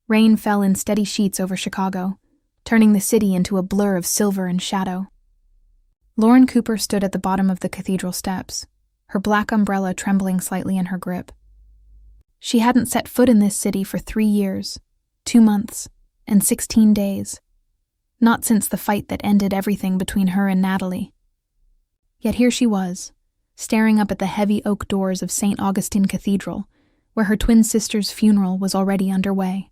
Rain fell in steady sheets over Chicago, turning the city into a blur of silver and shadow. Lauren Cooper stood at the bottom of the cathedral steps, her black umbrella trembling slightly in her grip. She hadn't set foot in this city for 3 years, 2 months, and 16 days. Not since the fight that ended everything between her and Natalie. Yet here she was, staring up at the heavy oak doors of St. Augustine Cathedral, where her twin sister's funeral was already underway.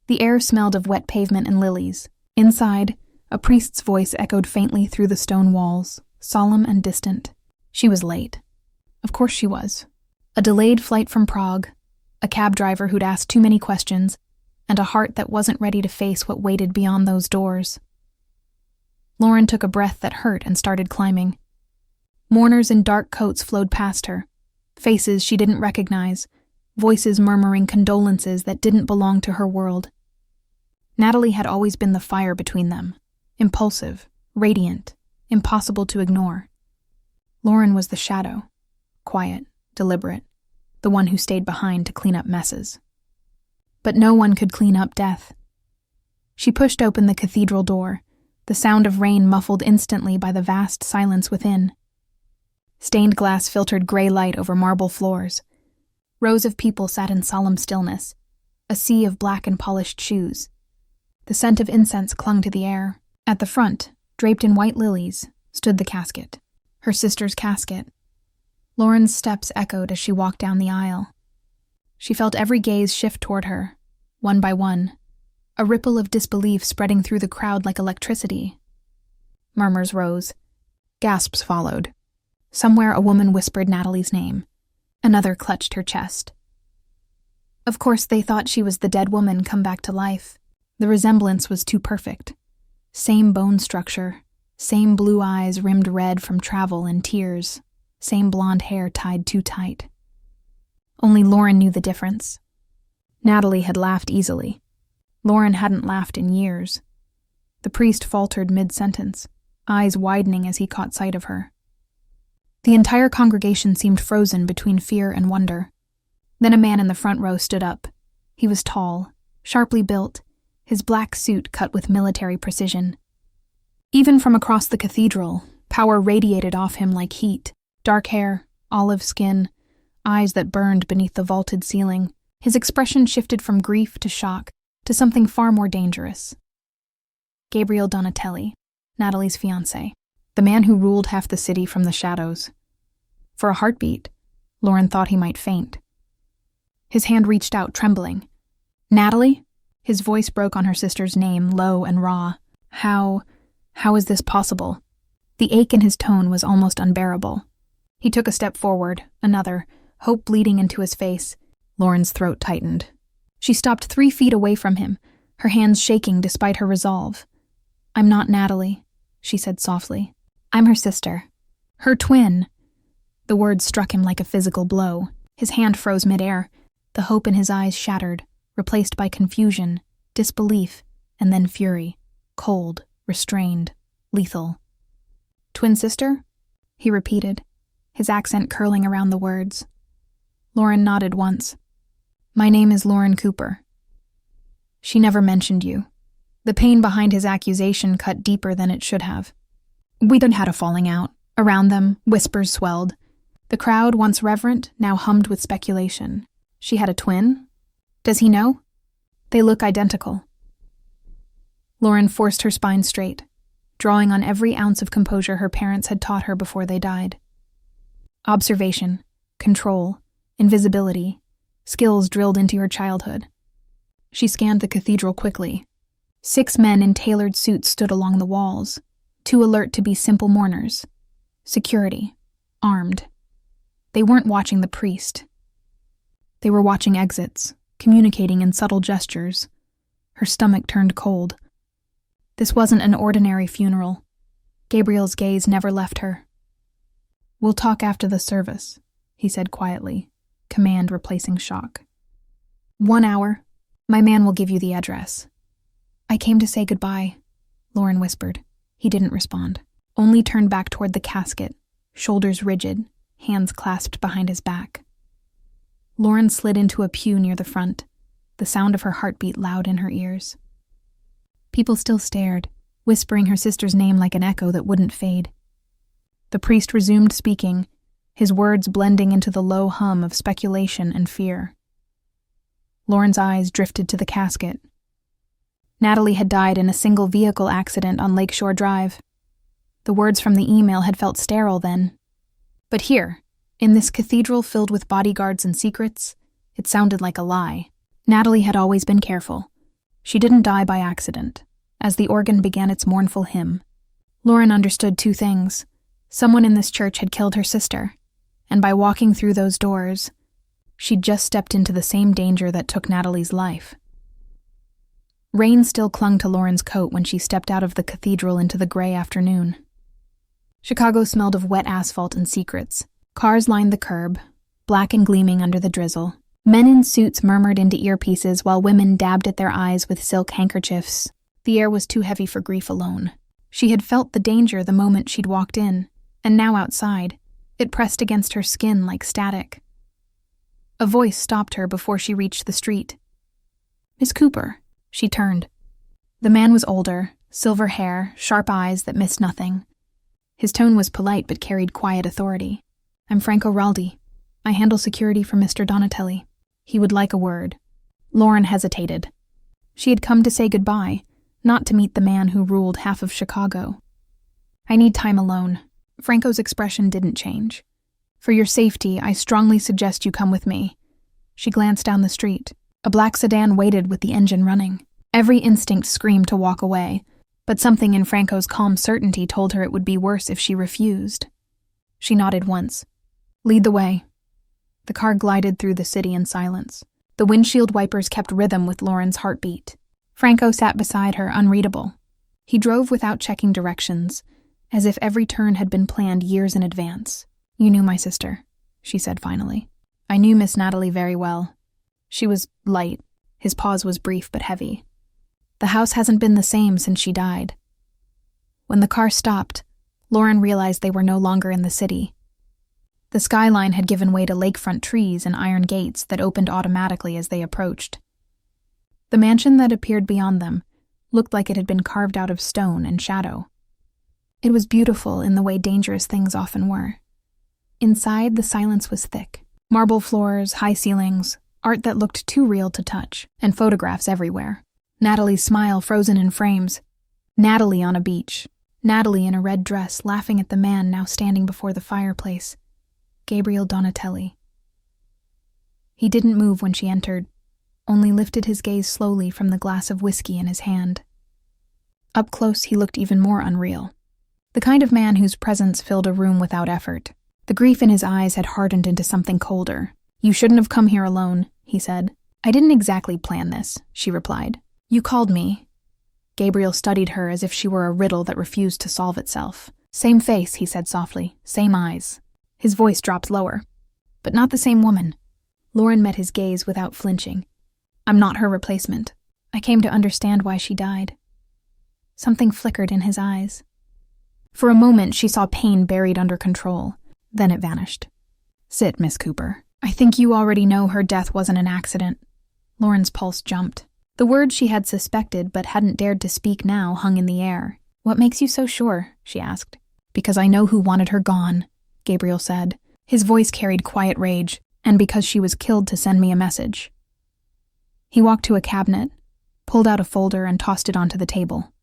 The air smelled of wet pavement and lilies. Inside, a priest's voice echoed faintly through the stone walls, solemn and distant. She was late. Of course she was. A delayed flight from Prague, a cab driver who'd asked too many questions, and a heart that wasn't ready to face what waited beyond those doors. Lauren took a breath that hurt and started climbing. Mourners in dark coats flowed past her, faces she didn't recognize, voices murmuring condolences that didn't belong to her world. Natalie had always been the fire between them, impulsive, radiant, impossible to ignore. Lauren was the shadow, quiet, deliberate, the one who stayed behind to clean up messes. But no one could clean up death. She pushed open the cathedral door, the sound of rain muffled instantly by the vast silence within. Stained glass filtered gray light over marble floors. Rows of people sat in solemn stillness, a sea of black and polished shoes. The scent of incense clung to the air. At the front, draped in white lilies, stood the casket. Her sister's casket. Lauren's steps echoed as she walked down the aisle. She felt every gaze shift toward her, one by one, a ripple of disbelief spreading through the crowd like electricity. Murmurs rose. Gasps followed. Somewhere a woman whispered Natalie's name. Another clutched her chest. Of course, they thought she was the dead woman come back to life. The resemblance was too perfect. Same bone structure, same blue eyes rimmed red from travel and tears, same blonde hair tied too tight. Only Lauren knew the difference. Natalie had laughed easily. Lauren hadn't laughed in years. The priest faltered mid-sentence, eyes widening as he caught sight of her. The entire congregation seemed frozen between fear and wonder. Then a man in the front row stood up. He was tall, sharply built, his black suit cut with military precision. Even from across the cathedral, power radiated off him like heat. Dark hair, olive skin, eyes that burned beneath the vaulted ceiling. His expression shifted from grief to shock to something far more dangerous. Gabriel Donatelli, Natalie's fiancé, the man who ruled half the city from the shadows. For a heartbeat, Lauren thought he might faint. His hand reached out, trembling. "Natalie?" His voice broke on her sister's name, low and raw. How is this possible? The ache in his tone was almost unbearable. He took a step forward, another, hope bleeding into his face. Lauren's throat tightened. She stopped 3 feet away from him, her hands shaking despite her resolve. "I'm not Natalie," she said softly. "I'm her sister. Her twin." The words struck him like a physical blow. His hand froze midair. The hope in his eyes shattered, replaced by confusion, disbelief, and then fury. Cold, restrained, lethal. "Twin sister?" he repeated, his accent curling around the words. Lauren nodded once. "My name is Lauren Cooper." She never mentioned you. The pain behind his accusation cut deeper than it should have. We'd had a falling out. Around them, whispers swelled. The crowd, once reverent, now hummed with speculation. She had a twin? Does he know? They look identical. Lauren forced her spine straight, drawing on every ounce of composure her parents had taught her before they died. Observation, control, invisibility, skills drilled into her childhood. She scanned the cathedral quickly. 6 men in tailored suits stood along the walls, too alert to be simple mourners. Security, armed. They weren't watching the priest. They were watching exits, communicating in subtle gestures. Her stomach turned cold. This wasn't an ordinary funeral. Gabriel's gaze never left her. "We'll talk after the service," he said quietly, command replacing shock. 1 hour. My man will give you the address. "I came to say goodbye," Lauren whispered. He didn't respond, only turned back toward the casket, shoulders rigid, hands clasped behind his back. Lauren slid into a pew near the front. the sound of her heartbeat loud in her ears. People still stared, whispering her sister's name like an echo that wouldn't fade. The priest resumed speaking, his words blending into the low hum of speculation and fear. Lauren's eyes drifted to the casket. Natalie had died in a single vehicle accident on Lakeshore Drive. The words from the email had felt sterile then. But here, in this cathedral filled with bodyguards and secrets, it sounded like a lie. Natalie had always been careful. She didn't die by accident. As the organ began its mournful hymn, Lauren understood two things. Someone in this church had killed her sister, and by walking through those doors, she'd just stepped into the same danger that took Natalie's life. Rain still clung to Lauren's coat when she stepped out of the cathedral into the gray afternoon. Chicago smelled of wet asphalt and secrets. Cars lined the curb, black and gleaming under the drizzle. Men in suits murmured into earpieces while women dabbed at their eyes with silk handkerchiefs. The air was too heavy for grief alone. She had felt the danger the moment she'd walked in, and now outside, it pressed against her skin like static. A voice stopped her before she reached the street. "Miss Cooper." She turned. The man was older, silver hair, sharp eyes that missed nothing. His tone was polite but carried quiet authority. "I'm Franco Raldi. I handle security for Mr. Donatelli. He would like a word." Lauren hesitated. She had come to say goodbye, not to meet the man who ruled half of Chicago. "I need time alone." Franco's expression didn't change. "For your safety, I strongly suggest you come with me." She glanced down the street. A black sedan waited with the engine running. Every instinct screamed to walk away, but something in Franco's calm certainty told her it would be worse if she refused. She nodded once. "Lead the way." The car glided through the city in silence. The windshield wipers kept rhythm with Lauren's heartbeat. Franco sat beside her, unreadable. He drove without checking directions, as if every turn had been planned years in advance. "You knew my sister," she said finally. "I knew Miss Natalie very well. She was light." His pause was brief but heavy. "The house hasn't been the same since she died." When the car stopped, Lauren realized they were no longer in the city. The skyline had given way to lakefront trees and iron gates that opened automatically as they approached. The mansion that appeared beyond them looked like it had been carved out of stone and shadow. It was beautiful in the way dangerous things often were. Inside, the silence was thick. Marble floors, high ceilings, art that looked too real to touch, and photographs everywhere. Natalie's smile frozen in frames. Natalie on a beach. Natalie in a red dress laughing at the man now standing before the fireplace. Gabriel Donatelli. He didn't move when she entered, only lifted his gaze slowly from the glass of whiskey in his hand. Up close, he looked even more unreal. The kind of man whose presence filled a room without effort. The grief in his eyes had hardened into something colder. "You shouldn't have come here alone," he said. "I didn't exactly plan this," she replied. "You called me." Gabriel studied her as if she were a riddle that refused to solve itself. "Same face," he said softly. "Same eyes." His voice dropped lower. "But not the same woman." Lauren met his gaze without flinching. "I'm not her replacement. I came to understand why she died." Something flickered in his eyes. For a moment, she saw pain buried under control. Then it vanished. "Sit, Miss Cooper. I think you already know her death wasn't an accident." Lauren's pulse jumped. The words she had suspected but hadn't dared to speak now hung in the air. "What makes you so sure?" she asked. "Because I know who wanted her gone," Gabriel said. His voice carried quiet rage, and because she was killed to send me a message. He walked to a cabinet, pulled out a folder, and tossed it onto the table.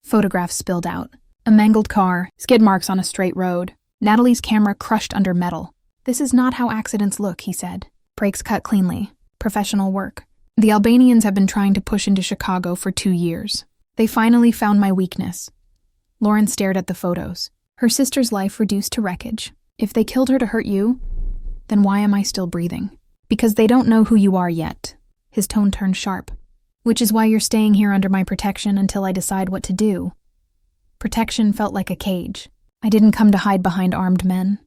Photographs spilled out. A mangled car, skid marks on a straight road, Natalie's camera crushed under metal. "This is not how accidents look," he said. "Brakes cut cleanly. Professional work. The Albanians have been trying to push into Chicago for 2 years. They finally found my weakness." Lauren stared at the photos. Her sister's life reduced to wreckage. "If they killed her to hurt you, then why am I still breathing?" "Because they don't know who you are yet." His tone turned sharp. "Which is why you're staying here under my protection until I decide what to do." Protection felt like a cage. "I didn't come to hide behind armed men,"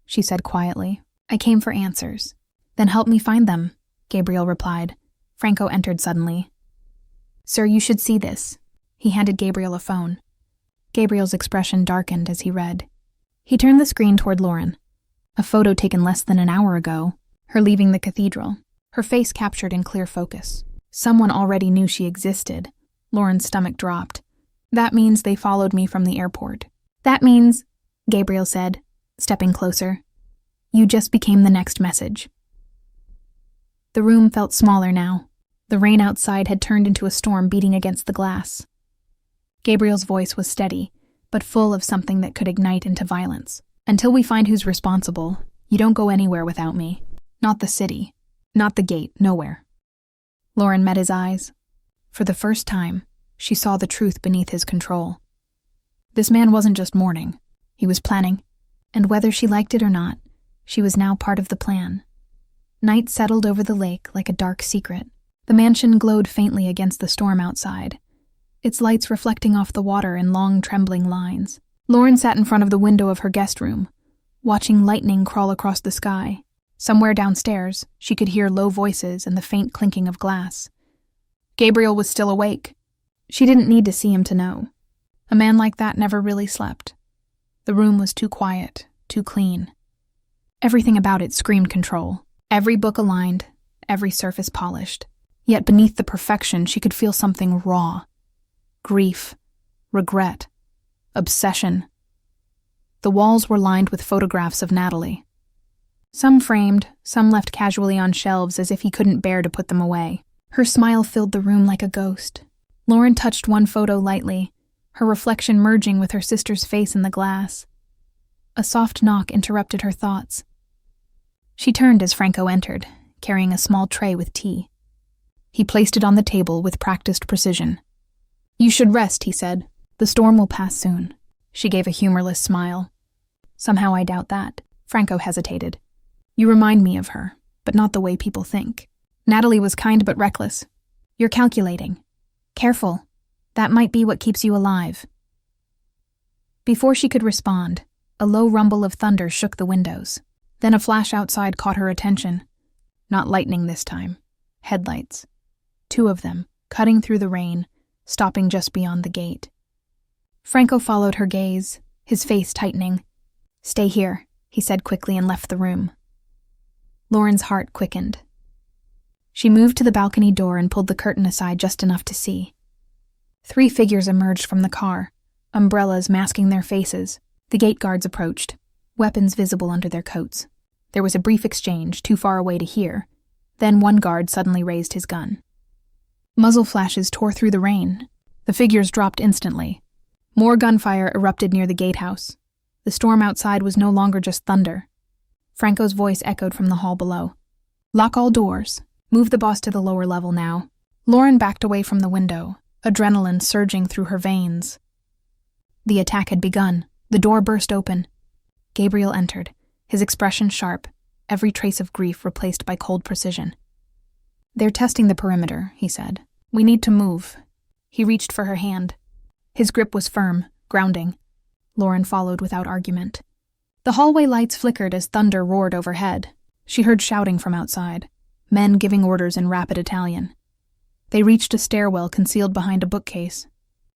she said quietly. "I came for answers." "Then help me find them," Gabriel replied. Franco entered suddenly. "Sir, you should see this." He handed Gabriel a phone. Gabriel's expression darkened as he read. He turned the screen toward Lauren. A photo taken less than an hour ago, her leaving the cathedral. her face captured in clear focus. Someone already knew she existed. Lauren's stomach dropped. That means they followed me from the airport. That means, Gabriel said, stepping closer, you just became the next message. The room felt smaller now. The rain outside had turned into a storm beating against the glass. Gabriel's voice was steady, but full of something that could ignite into violence. Until we find who's responsible, you don't go anywhere without me. Not the city. Not the gate. Nowhere. Lauren met his eyes. For the first time, she saw the truth beneath his control. This man wasn't just mourning. He was planning. And whether she liked it or not, she was now part of the plan. Night settled over the lake like a dark secret. The mansion glowed faintly against the storm outside, its lights reflecting off the water in long, trembling lines. Lauren sat in front of the window of her guest room, watching lightning crawl across the sky. Somewhere downstairs, she could hear low voices and the faint clinking of glass. Gabriel was still awake. She didn't need to see him to know. A man like that never really slept. The room was too quiet, too clean. Everything about it screamed control. Every book aligned, every surface polished. Yet beneath the perfection, she could feel something raw. Grief, regret, obsession. The walls were lined with photographs of Natalie. Some framed, some left casually on shelves as if he couldn't bear to put them away. Her smile filled the room like a ghost. Lauren touched one photo lightly, her reflection merging with her sister's face in the glass. A soft knock interrupted her thoughts. She turned as Franco entered, carrying a small tray with tea. He placed it on the table with practiced precision. You should rest, he said. The storm will pass soon. She gave a humorless smile. Somehow I doubt that. Franco hesitated. You remind me of her, but not the way people think. Natalie was kind but reckless. You're calculating. Careful. That might be what keeps you alive. Before she could respond, a low rumble of thunder shook the windows. Then a flash outside caught her attention. Not lightning this time. Headlights. 2 of them, cutting through the rain, stopping just beyond the gate. Franco followed her gaze, his face tightening. Stay here, he said quickly and left the room. Lauren's heart quickened. She moved to the balcony door and pulled the curtain aside just enough to see. 3 figures emerged from the car, umbrellas masking their faces. The gate guards approached, weapons visible under their coats. There was a brief exchange, too far away to hear. Then one guard suddenly raised his gun. Muzzle flashes tore through the rain. The figures dropped instantly. More gunfire erupted near the gatehouse. The storm outside was no longer just thunder. Franco's voice echoed from the hall below. Lock all doors. Move the boss to the lower level now. Lauren backed away from the window, adrenaline surging through her veins. The attack had begun. The door burst open. Gabriel entered, his expression sharp, every trace of grief replaced by cold precision. They're testing the perimeter, he said. We need to move. He reached for her hand. His grip was firm, grounding. Lauren followed without argument. The hallway lights flickered as thunder roared overhead. She heard shouting from outside, men giving orders in rapid Italian. They reached a stairwell concealed behind a bookcase.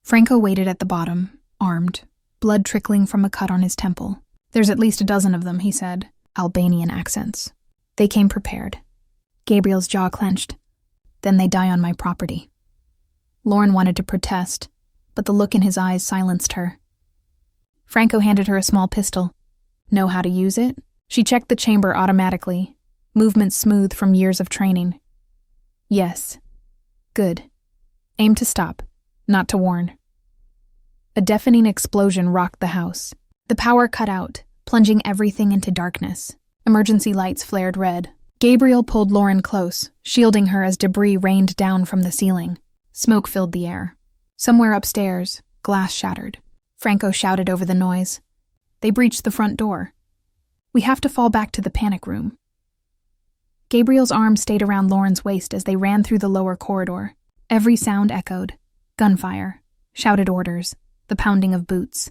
Franco waited at the bottom, armed, blood trickling from a cut on his temple. There's at least a dozen of them, he said, Albanian accents. They came prepared. Gabriel's jaw clenched. Then they die on my property. Lauren wanted to protest, but the look in his eyes silenced her. Franco handed her a small pistol. Know how to use it? She checked the chamber automatically, movements smooth from years of training. Yes. Good. Aim to stop, not to warn. A deafening explosion rocked the house. The power cut out, plunging everything into darkness. Emergency lights flared red. Gabriel pulled Lauren close, shielding her as debris rained down from the ceiling. Smoke filled the air. Somewhere upstairs, glass shattered. Franco shouted over the noise. They breached the front door. We have to fall back to the panic room. Gabriel's arm stayed around Lauren's waist as they ran through the lower corridor. Every sound echoed. Gunfire, shouted orders, the pounding of boots.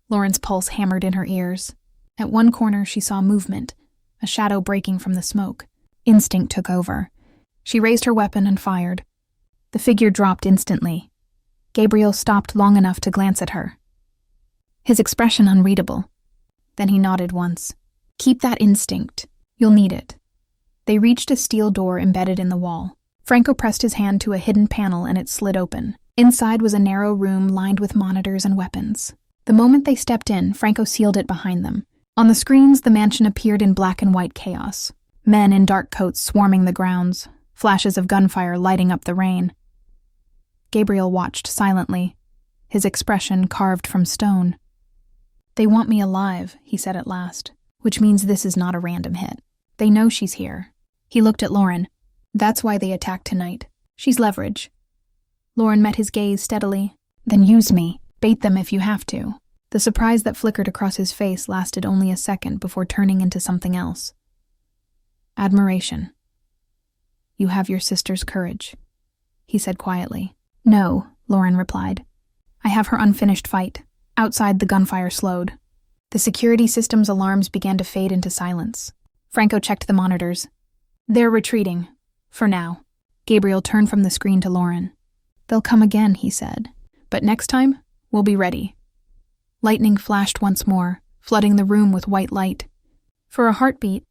Lauren's pulse hammered in her ears. At one corner she saw movement, a shadow breaking from the smoke. Instinct took over. She raised her weapon and fired. The figure dropped instantly. Gabriel stopped long enough to glance at her. His expression unreadable. Then he nodded once. Keep that instinct. You'll need it. They reached a steel door embedded in the wall. Franco pressed his hand to a hidden panel and it slid open. Inside was a narrow room lined with monitors and weapons. The moment they stepped in, Franco sealed it behind them. On the screens, the mansion appeared in black and white chaos. Men in dark coats swarming the grounds, flashes of gunfire lighting up the rain. Gabriel watched silently, his expression carved from stone. "They want me alive," he said at last, "which means this is not a random hit. They know she's here." He looked at Lauren. "That's why they attacked tonight. She's leverage." Lauren met his gaze steadily. "Then use me. Bait them if you have to." The surprise that flickered across his face lasted only a second before turning into something else. "Admiration. You have your sister's courage," he said quietly. "No," Lauren replied. "I have her unfinished fight." Outside, the gunfire slowed. The security system's alarms began to fade into silence. Franco checked the monitors. "They're retreating. For now." Gabriel turned from the screen to Lauren. "They'll come again," he said. "But next time, we'll be ready." Lightning flashed once more, flooding the room with white light. For a heartbeat,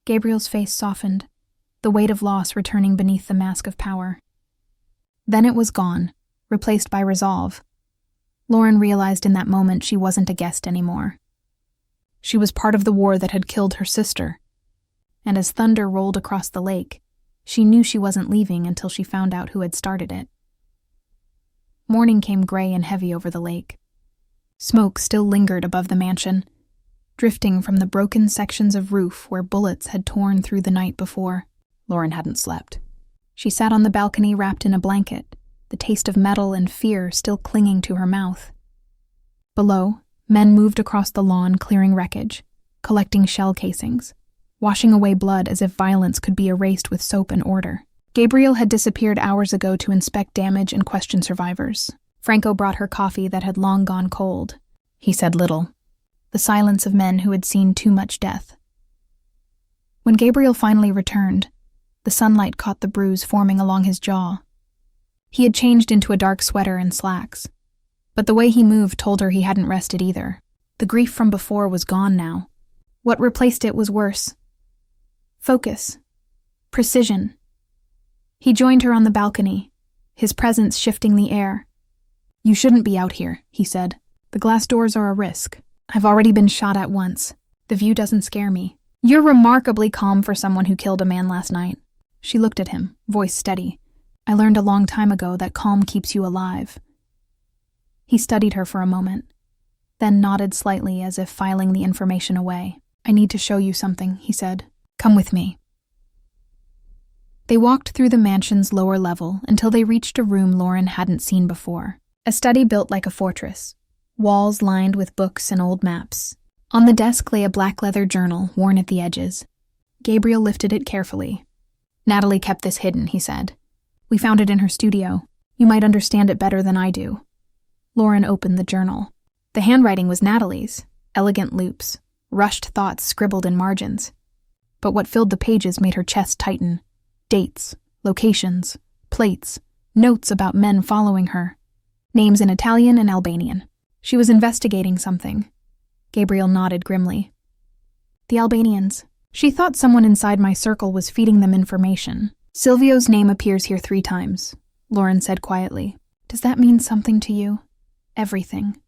Gabriel's face softened, the weight of loss returning beneath the mask of power. Then it was gone, replaced by resolve. Lauren realized in that moment she wasn't a guest anymore. She was part of the war that had killed her sister. And as thunder rolled across the lake, she knew she wasn't leaving until she found out who had started it. Morning came gray and heavy over the lake. Smoke still lingered above the mansion, drifting from the broken sections of roof where bullets had torn through the night before. Lauren hadn't slept. She sat on the balcony wrapped in a blanket, the taste of metal and fear still clinging to her mouth. Below, men moved across the lawn clearing wreckage, collecting shell casings, washing away blood as if violence could be erased with soap and order. Gabriel had disappeared hours ago to inspect damage and question survivors. Franco brought her coffee that had long gone cold. He said little. The silence of men who had seen too much death. When Gabriel finally returned, the sunlight caught the bruise forming along his jaw. He had changed into a dark sweater and slacks, but the way he moved told her he hadn't rested either. The grief from before was gone now. What replaced it was worse. Focus. Precision. He joined her on the balcony, his presence shifting the air. "You shouldn't be out here," he said. "The glass doors are a risk. I've already been shot at once. The view doesn't scare me." "You're remarkably calm for someone who killed a man last night." She looked at him, voice steady. "I learned a long time ago that calm keeps you alive." He studied her for a moment, then nodded slightly as if filing the information away. "I need to show you something," he said. "Come with me." They walked through the mansion's lower level until they reached a room Lauren hadn't seen before. A study built like a fortress, walls lined with books and old maps. On the desk lay a black leather journal worn at the edges. Gabriel lifted it carefully. "Natalie kept this hidden," he said. "We found it in her studio. You might understand it better than I do." Lauren opened the journal. The handwriting was Natalie's, elegant loops, rushed thoughts scribbled in margins. But what filled the pages made her chest tighten. Dates, locations, plates, notes about men following her. Names in Italian and Albanian. She was investigating something. Gabriel nodded grimly. "The Albanians. She thought someone inside my circle was feeding them information. Silvio's name appears here 3 times, Lauren said quietly. "Does that mean something to you?" "Everything.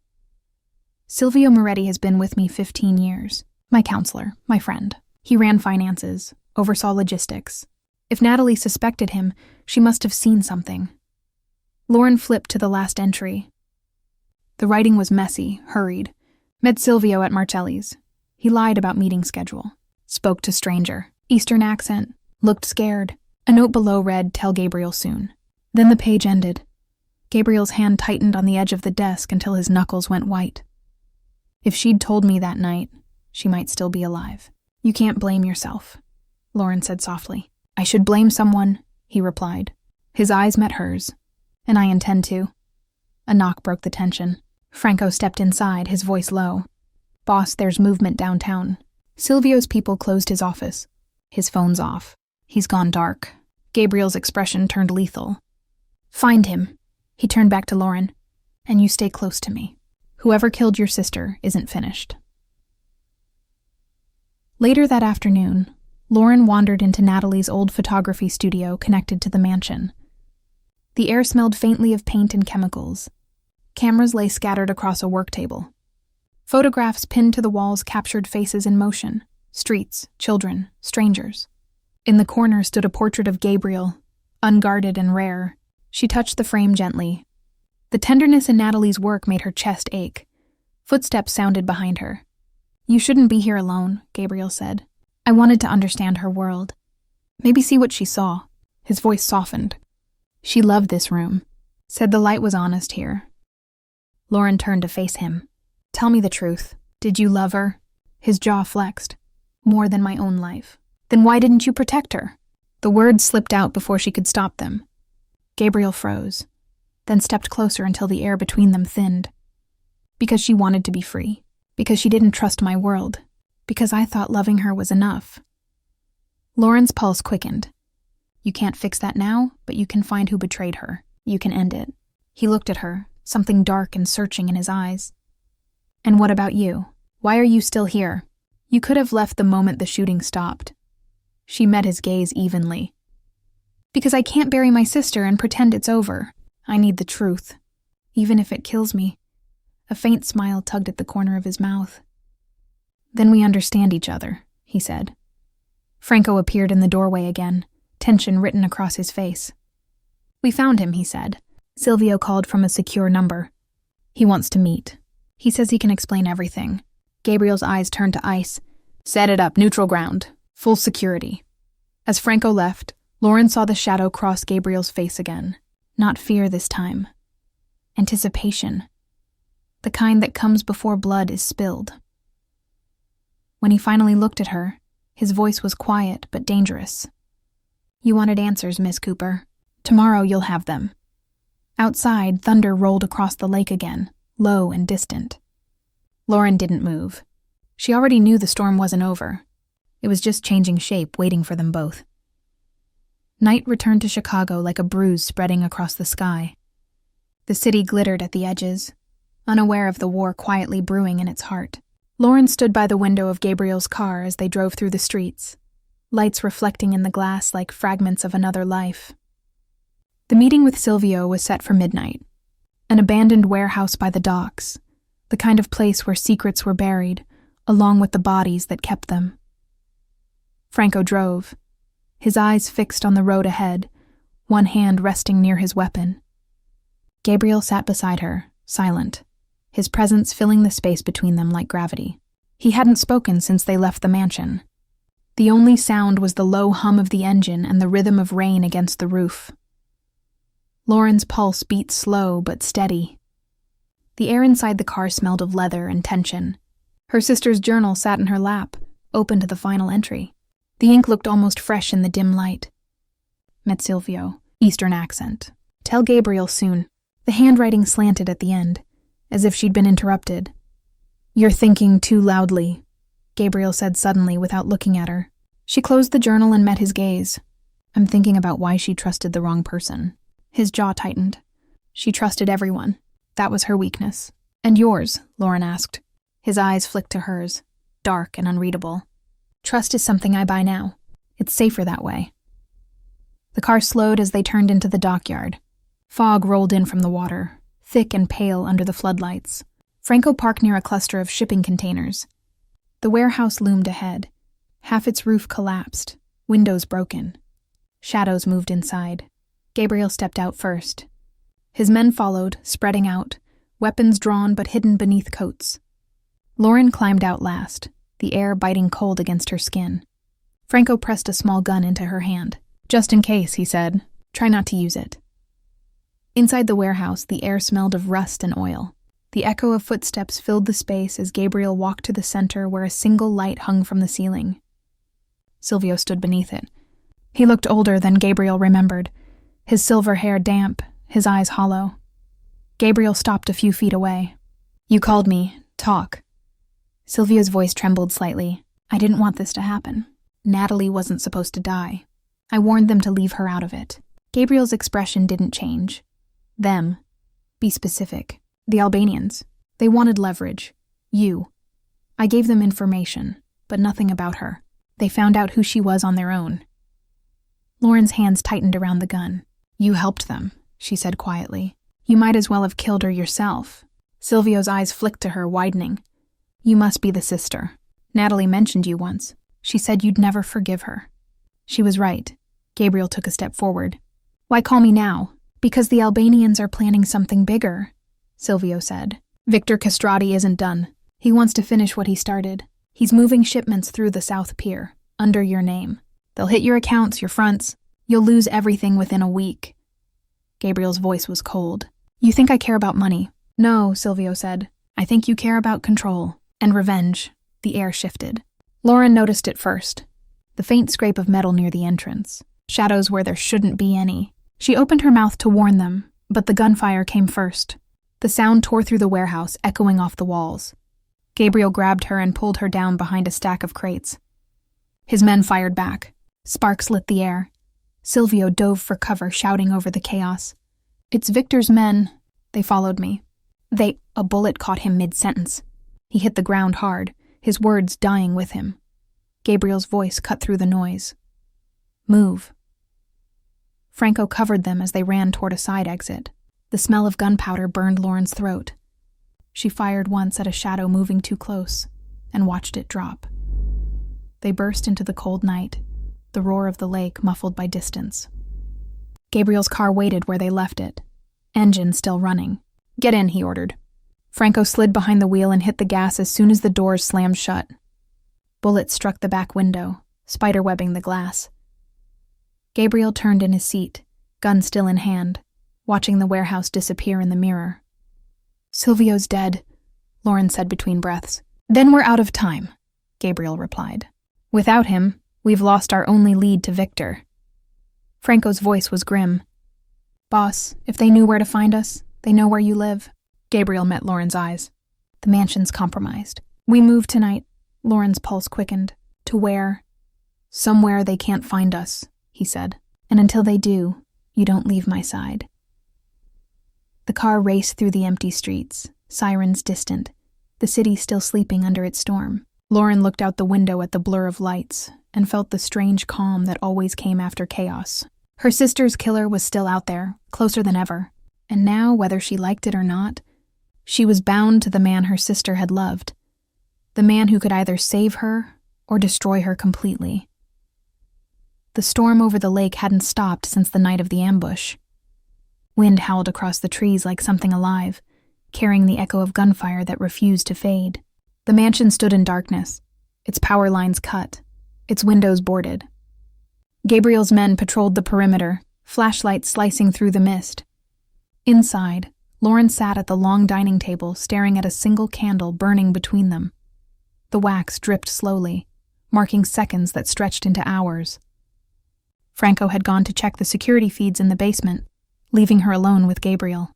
Silvio Moretti has been with me 15 years. My counselor, my friend. He ran finances, oversaw logistics. If Natalie suspected him, she must have seen something." Lauren flipped to the last entry. The writing was messy, hurried. "Met Silvio at Marcelli's. He lied about meeting schedule. Spoke to stranger. Eastern accent. Looked scared." A note below read, "Tell Gabriel soon." Then the page ended. Gabriel's hand tightened on the edge of the desk until his knuckles went white. If she'd told me that night, she might still be alive. "You can't blame yourself," Lauren said softly. "I should blame someone," he replied. His eyes met hers. "And I intend to." A knock broke the tension. Franco stepped inside, his voice low. "Boss, there's movement downtown." Silvio's people closed his office. His phone's off. He's gone dark. Gabriel's expression turned lethal. "Find him." He turned back to Lauren. "And you stay close to me. Whoever killed your sister isn't finished." Later that afternoon, Lauren wandered into Natalie's old photography studio connected to the mansion. The air smelled faintly of paint and chemicals. Cameras lay scattered across a work table. Photographs pinned to the walls captured faces in motion: streets, children, strangers. In the corner stood a portrait of Gabriel, unguarded and rare. She touched the frame gently. The tenderness in Natalie's work made her chest ache. Footsteps sounded behind her. "You shouldn't be here alone," Gabriel said. "I wanted to understand her world. Maybe see what she saw." His voice softened. "She loved this room. Said the light was honest here." Lauren turned to face him. "Tell me the truth. Did you love her?" His jaw flexed. "More than my own life." "Then why didn't you protect her?" The words slipped out before she could stop them. Gabriel froze, then stepped closer until the air between them thinned. "Because she wanted to be free. Because she didn't trust my world. Because I thought loving her was enough." Lauren's pulse quickened. "You can't fix that now, but you can find who betrayed her. You can end it." He looked at her, something dark and searching in his eyes. "And what about you? Why are you still here? You could have left the moment the shooting stopped." She met his gaze evenly. "Because I can't bury my sister and pretend it's over. I need the truth, even if it kills me." A faint smile tugged at the corner of his mouth. "Then we understand each other," he said. Franco appeared in the doorway again, tension written across his face. "We found him," he said. "Silvio called from a secure number. He wants to meet. He says he can explain everything." Gabriel's eyes turned to ice. "Set it up, neutral ground. Full security." As Franco left, Lauren saw the shadow cross Gabriel's face again. Not fear this time. Anticipation. The kind that comes before blood is spilled. When he finally looked at her, his voice was quiet but dangerous. "You wanted answers, Miss Cooper. Tomorrow you'll have them." Outside, thunder rolled across the lake again, low and distant. Lauren didn't move. She already knew the storm wasn't over. It was just changing shape, waiting for them both. Night returned to Chicago like a bruise spreading across the sky. The city glittered at the edges, unaware of the war quietly brewing in its heart. Lauren stood by the window of Gabriel's car as they drove through the streets, lights reflecting in the glass like fragments of another life. The meeting with Silvio was set for midnight. An abandoned warehouse by the docks, the kind of place where secrets were buried, along with the bodies that kept them. Franco drove, his eyes fixed on the road ahead, one hand resting near his weapon. Gabriel sat beside her, silent, his presence filling the space between them like gravity. He hadn't spoken since they left the mansion. The only sound was the low hum of the engine and the rhythm of rain against the roof. Lauren's pulse beat slow but steady. The air inside the car smelled of leather and tension. Her sister's journal sat in her lap, open to the final entry. The ink looked almost fresh in the dim light. "Met Silvio," Eastern accent. "Tell Gabriel soon." The handwriting slanted at the end, as if she'd been interrupted. "You're thinking too loudly," Gabriel said suddenly without looking at her. She closed the journal and met his gaze. "I'm thinking about why she trusted the wrong person." His jaw tightened. She trusted everyone. That was her weakness. "And yours?" Lauren asked. His eyes flicked to hers, dark and unreadable. "Trust is something I buy now. It's safer that way." The car slowed as they turned into the dockyard. Fog rolled in from the water, thick and pale under the floodlights. Franco parked near a cluster of shipping containers. The warehouse loomed ahead. Half its roof collapsed, windows broken. Shadows moved inside. Gabriel stepped out first. His men followed, spreading out, weapons drawn but hidden beneath coats. Lauren climbed out last, the air biting cold against her skin. Franco pressed a small gun into her hand. "Just in case," he said. "Try not to use it." Inside the warehouse, the air smelled of rust and oil. The echo of footsteps filled the space as Gabriel walked to the center where a single light hung from the ceiling. Silvio stood beneath it. He looked older than Gabriel remembered, his silver hair damp, his eyes hollow. Gabriel stopped a few feet away. "You called me. Talk." Silvio's voice trembled slightly. "I didn't want this to happen. Natalie wasn't supposed to die. I warned them to leave her out of it." Gabriel's expression didn't change. "Them. Be specific. The Albanians. They wanted leverage. You. I gave them information, but nothing about her." They found out who she was on their own. Lauren's hands tightened around the gun. You helped them, she said quietly. You might as well have killed her yourself. Silvio's eyes flicked to her, widening. You must be the sister. Natalie mentioned you once. She said you'd never forgive her. She was right. Gabriel took a step forward. Why call me now? Because the Albanians are planning something bigger, Silvio said. Victor Castrati isn't done. He wants to finish what he started. He's moving shipments through the South Pier, under your name. They'll hit your accounts, your fronts. You'll lose everything within a week. Gabriel's voice was cold. You think I care about money? No, Silvio said. I think you care about control and revenge. The air shifted. Lauren noticed it first. The faint scrape of metal near the entrance. Shadows where there shouldn't be any. She opened her mouth to warn them, but the gunfire came first. The sound tore through the warehouse, echoing off the walls. Gabriel grabbed her and pulled her down behind a stack of crates. His men fired back. Sparks lit the air. Silvio dove for cover, shouting over the chaos. It's Victor's men. They followed me. A bullet caught him mid-sentence. He hit the ground hard, his words dying with him. Gabriel's voice cut through the noise. Move. Franco covered them as they ran toward a side exit. The smell of gunpowder burned Lauren's throat. She fired once at a shadow moving too close and watched it drop. They burst into the cold night, the roar of the lake muffled by distance. Gabriel's car waited where they left it, engine still running. Get in, he ordered. Franco slid behind the wheel and hit the gas as soon as the doors slammed shut. Bullets struck the back window, spiderwebbing the glass. Gabriel turned in his seat, gun still in hand, watching the warehouse disappear in the mirror. Silvio's dead, Lauren said between breaths. Then we're out of time, Gabriel replied. Without him, we've lost our only lead to Victor. Franco's voice was grim. Boss, if they knew where to find us, they know where you live. Gabriel met Lauren's eyes. The mansion's compromised. We move tonight. Lauren's pulse quickened. To where? Somewhere they can't find us, he said. And until they do, you don't leave my side. The car raced through the empty streets, sirens distant, the city still sleeping under its storm. Lauren looked out the window at the blur of lights and felt the strange calm that always came after chaos. Her sister's killer was still out there, closer than ever. And now, whether she liked it or not, she was bound to the man her sister had loved. The man who could either save her or destroy her completely. The storm over the lake hadn't stopped since the night of the ambush. Wind howled across the trees like something alive, carrying the echo of gunfire that refused to fade. The mansion stood in darkness, its power lines cut, its windows boarded. Gabriel's men patrolled the perimeter, flashlights slicing through the mist. Inside, Lauren sat at the long dining table, staring at a single candle burning between them. The wax dripped slowly, marking seconds that stretched into hours. Franco had gone to check the security feeds in the basement, leaving her alone with Gabriel.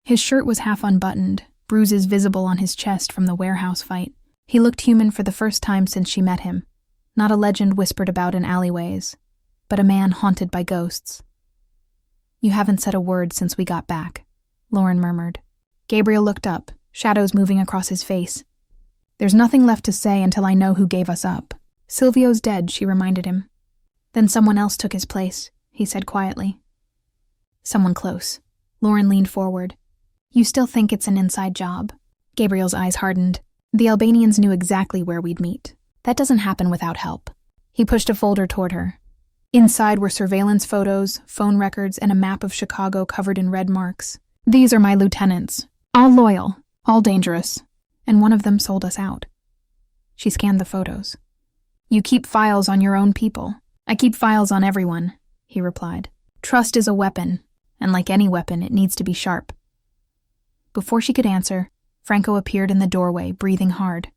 His shirt was half unbuttoned, bruises visible on his chest from the warehouse fight. He looked human for the first time since she met him. Not a legend whispered about in alleyways, but a man haunted by ghosts. You haven't said a word since we got back, Lauren murmured. Gabriel looked up, shadows moving across his face. There's nothing left to say until I know who gave us up. Silvio's dead, she reminded him. Then someone else took his place, he said quietly. Someone close. Lauren leaned forward. You still think it's an inside job? Gabriel's eyes hardened. The Albanians knew exactly where we'd meet. That doesn't happen without help. He pushed a folder toward her. Inside were surveillance photos, phone records, and a map of Chicago covered in red marks. These are my lieutenants. All loyal, all dangerous. And one of them sold us out. She scanned the photos. You keep files on your own people. I keep files on everyone, he replied. Trust is a weapon, and like any weapon, it needs to be sharp. Before she could answer, Franco appeared in the doorway, breathing hard.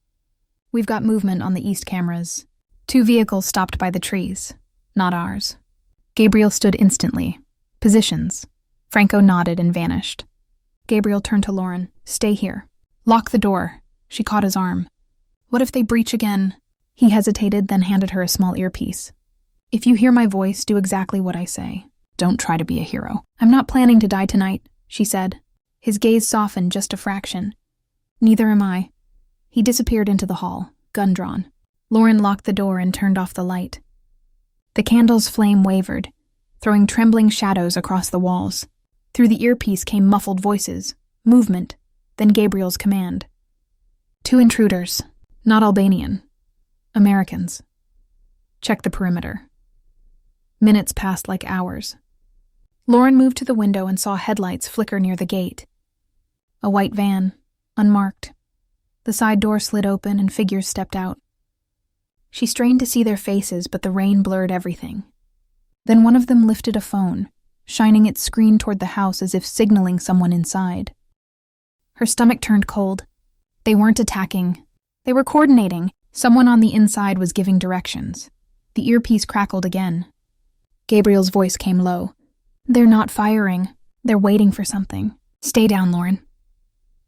We've got movement on the east cameras. 2 vehicles stopped by the trees. Not ours. Gabriel stood instantly. Positions. Franco nodded and vanished. Gabriel turned to Lauren. Stay here. Lock the door. She caught his arm. What if they breach again? He hesitated, then handed her a small earpiece. If you hear my voice, do exactly what I say. Don't try to be a hero. I'm not planning to die tonight, she said. His gaze softened just a fraction. Neither am I. He disappeared into the hall, gun drawn. Lauren locked the door and turned off the light. The candle's flame wavered, throwing trembling shadows across the walls. Through the earpiece came muffled voices, movement, then Gabriel's command. 2 intruders, not Albanian. Americans. Check the perimeter. Minutes passed like hours. Lauren moved to the window and saw headlights flicker near the gate. A white van, unmarked. The side door slid open and figures stepped out. She strained to see their faces, but the rain blurred everything. Then one of them lifted a phone, shining its screen toward the house as if signaling someone inside. Her stomach turned cold. They weren't attacking. They were coordinating. Someone on the inside was giving directions. The earpiece crackled again. Gabriel's voice came low. They're not firing. They're waiting for something. Stay down, Lauren.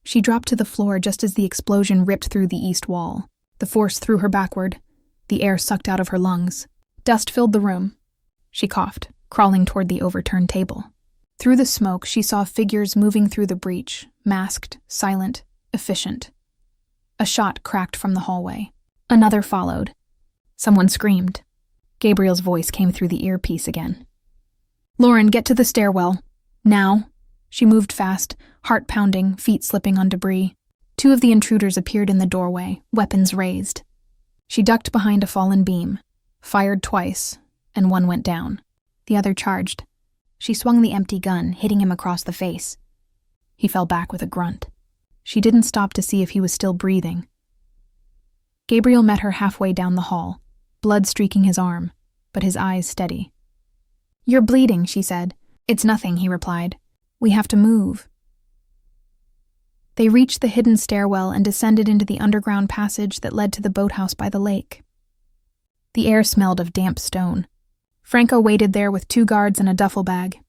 She dropped to the floor just as the explosion ripped through the east wall. The force threw her backward. The air sucked out of her lungs. Dust filled the room. She coughed, crawling toward the overturned table. Through the smoke, she saw figures moving through the breach, masked, silent, efficient. A shot cracked from the hallway. Another followed. Someone screamed. Gabriel's voice came through the earpiece again. Lauren, get to the stairwell. Now. She moved fast, heart pounding, feet slipping on debris. 2 of the intruders appeared in the doorway, weapons raised. She ducked behind a fallen beam, fired twice, and one went down. The other charged. She swung the empty gun, hitting him across the face. He fell back with a grunt. She didn't stop to see if he was still breathing. Gabriel met her halfway down the hall, blood streaking his arm, but his eyes steady. You're bleeding, she said. It's nothing, he replied. We have to move. They reached the hidden stairwell and descended into the underground passage that led to the boathouse by the lake. The air smelled of damp stone. Franco waited there with 2 guards and a duffel bag.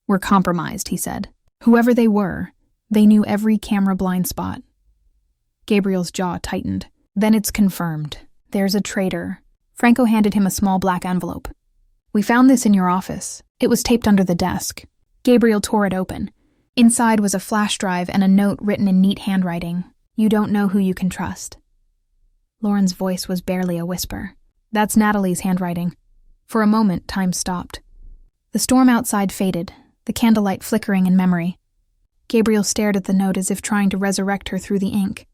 We're compromised, he said. Whoever they were, they knew every camera blind spot. Gabriel's jaw tightened. Then it's confirmed. There's a traitor. Franco handed him a small black envelope. We found this in your office. It was taped under the desk. Gabriel tore it open. Inside was a flash drive and a note written in neat handwriting. You don't know who you can trust. Lauren's voice was barely a whisper. That's Natalie's handwriting. For a moment, time stopped. The storm outside faded, the candlelight flickering in memory. Gabriel stared at the note as if trying to resurrect her through the ink.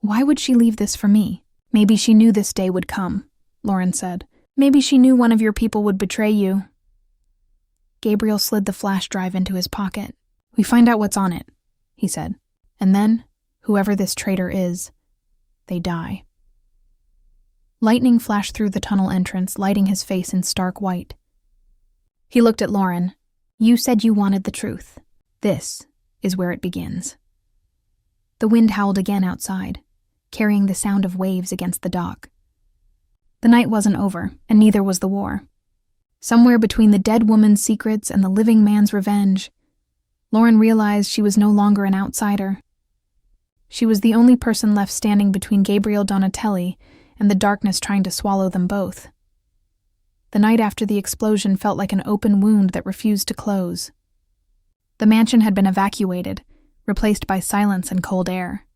Why would she leave this for me? Maybe she knew this day would come, Lauren said. Maybe she knew one of your people would betray you. Gabriel slid the flash drive into his pocket. We find out what's on it, he said. And then, whoever this traitor is, they die. Lightning flashed through the tunnel entrance, lighting his face in stark white. He looked at Lauren. You said you wanted the truth. This is where it begins. The wind howled again outside, carrying the sound of waves against the dock. The night wasn't over, and neither was the war. Somewhere between the dead woman's secrets and the living man's revenge, Lauren realized she was no longer an outsider. She was the only person left standing between Gabriel Donatelli and the darkness trying to swallow them both. The night after the explosion felt like an open wound that refused to close. The mansion had been evacuated, replaced by silence and cold air.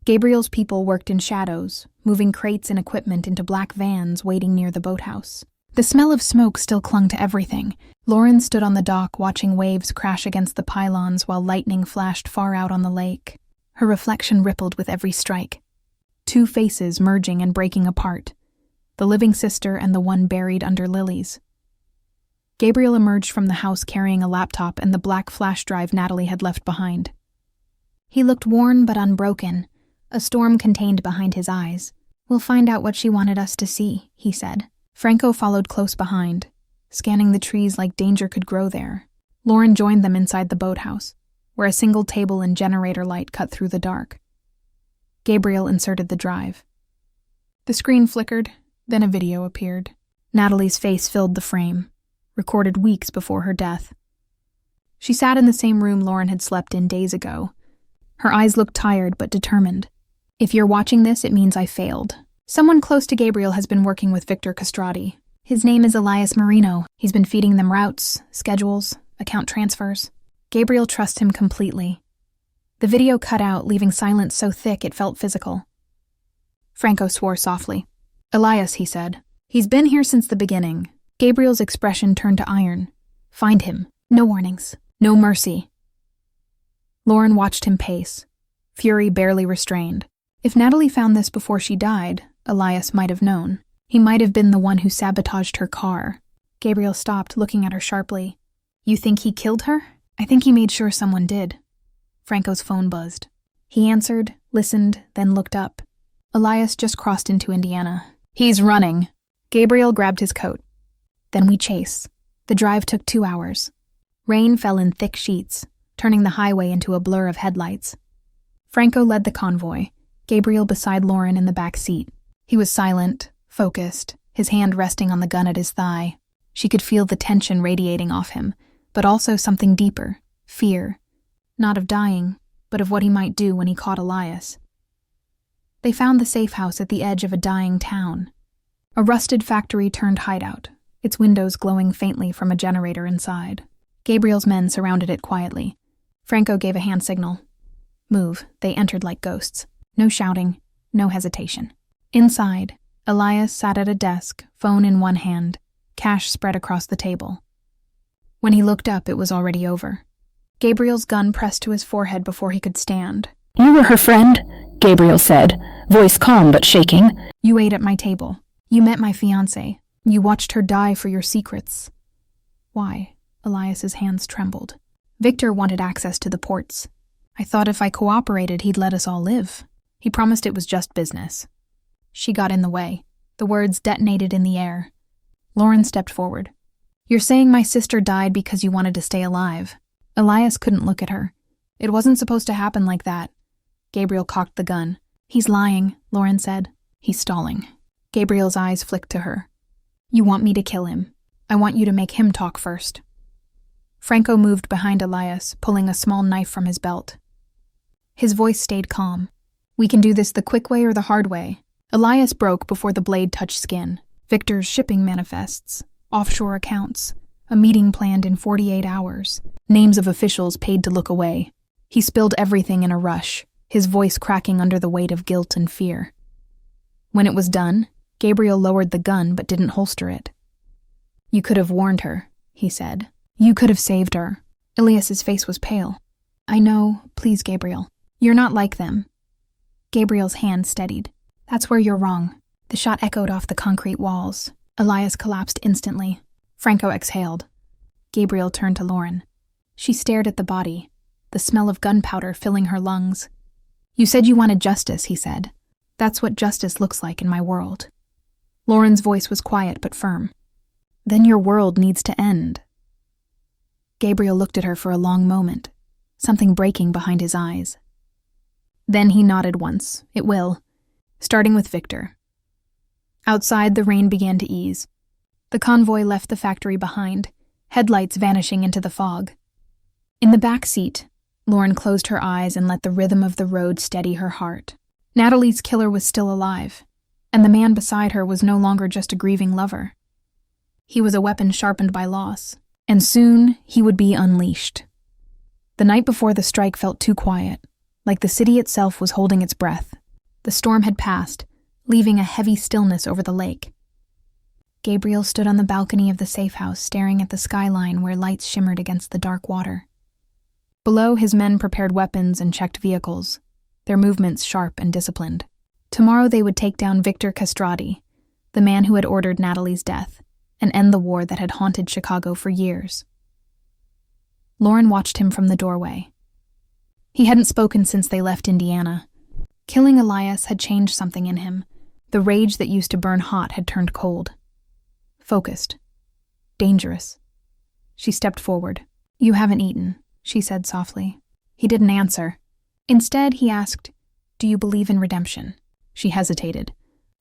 Gabriel's people worked in shadows, moving crates and equipment into black vans waiting near the boathouse. The smell of smoke still clung to everything. Lauren stood on the dock watching waves crash against the pylons while lightning flashed far out on the lake. Her reflection rippled with every strike. 2 faces merging and breaking apart. The living sister and the one buried under lilies. Gabriel emerged from the house carrying a laptop and the black flash drive Natalie had left behind. He looked worn but unbroken, a storm contained behind his eyes. We'll find out what she wanted us to see, he said. Franco followed close behind, scanning the trees like danger could grow there. Lauren joined them inside the boathouse, where a single table and generator light cut through the dark. Gabriel inserted the drive. The screen flickered, then a video appeared. Natalie's face filled the frame, recorded weeks before her death. She sat in the same room Lauren had slept in days ago. Her eyes looked tired but determined. If you're watching this, it means I failed. Someone close to Gabriel has been working with Victor Castrati. His name is Elias Marino. He's been feeding them routes, schedules, account transfers. Gabriel trusts him completely. The video cut out, leaving silence so thick it felt physical. Franco swore softly. Elias, he said. He's been here since the beginning. Gabriel's expression turned to iron. Find him. No warnings. No mercy. Lauren watched him pace, fury barely restrained. If Natalie found this before she died, Elias might have known. He might have been the one who sabotaged her car. Gabriel stopped, looking at her sharply. You think he killed her? I think he made sure someone did. Franco's phone buzzed. He answered, listened, then looked up. Elias just crossed into Indiana. He's running. Gabriel grabbed his coat. Then we chase. The drive took 2 hours. Rain fell in thick sheets, turning the highway into a blur of headlights. Franco led the convoy, Gabriel beside Lauren in the back seat. He was silent, focused, his hand resting on the gun at his thigh. She could feel the tension radiating off him, but also something deeper, fear. Not of dying, but of what he might do when he caught Elias. They found the safe house at the edge of a dying town. A rusted factory turned hideout, its windows glowing faintly from a generator inside. Gabriel's men surrounded it quietly. Franco gave a hand signal. Move. They entered like ghosts. No shouting, no hesitation. Inside, Elias sat at a desk, phone in one hand, cash spread across the table. When he looked up, it was already over. Gabriel's gun pressed to his forehead before he could stand. You were her friend, Gabriel said, voice calm but shaking. You ate at my table. You met my fiancée. You watched her die for your secrets. Why? Elias's hands trembled. Victor wanted access to the ports. I thought if I cooperated, he'd let us all live. He promised it was just business. She got in the way. The words detonated in the air. Lauren stepped forward. You're saying my sister died because you wanted to stay alive. Elias couldn't look at her. It wasn't supposed to happen like that. Gabriel cocked the gun. He's lying, Lauren said. He's stalling. Gabriel's eyes flicked to her. You want me to kill him. I want you to make him talk first. Franco moved behind Elias, pulling a small knife from his belt. His voice stayed calm. We can do this the quick way or the hard way. Elias broke before the blade touched skin. Victor's shipping manifests, offshore accounts, a meeting planned in 48 hours, names of officials paid to look away. He spilled everything in a rush, his voice cracking under the weight of guilt and fear. When it was done, Gabriel lowered the gun but didn't holster it. You could have warned her, he said. You could have saved her. Elias's face was pale. I know, please, Gabriel. You're not like them. Gabriel's hand steadied. That's where you're wrong. The shot echoed off the concrete walls. Elias collapsed instantly. Franco exhaled. Gabriel turned to Lauren. She stared at the body, the smell of gunpowder filling her lungs. You said you wanted justice, he said. That's what justice looks like in my world. Lauren's voice was quiet but firm. Then your world needs to end. Gabriel looked at her for a long moment, something breaking behind his eyes. Then he nodded once. It will. Starting with Victor. Outside, the rain began to ease. The convoy left the factory behind, headlights vanishing into the fog. In the back seat, Lauren closed her eyes and let the rhythm of the road steady her heart. Natalie's killer was still alive, and the man beside her was no longer just a grieving lover. He was a weapon sharpened by loss, and soon he would be unleashed. The night before the strike felt too quiet, like the city itself was holding its breath. The storm had passed, leaving a heavy stillness over the lake. Gabriel stood on the balcony of the safe house, staring at the skyline where lights shimmered against the dark water. Below, his men prepared weapons and checked vehicles, their movements sharp and disciplined. Tomorrow they would take down Victor Castrati, the man who had ordered Natalie's death, and end the war that had haunted Chicago for years. Lauren watched him from the doorway. He hadn't spoken since they left Indiana. Killing Elias had changed something in him. The rage that used to burn hot had turned cold. Focused. Dangerous. She stepped forward. You haven't eaten, she said softly. He didn't answer. Instead, he asked, do you believe in redemption? She hesitated.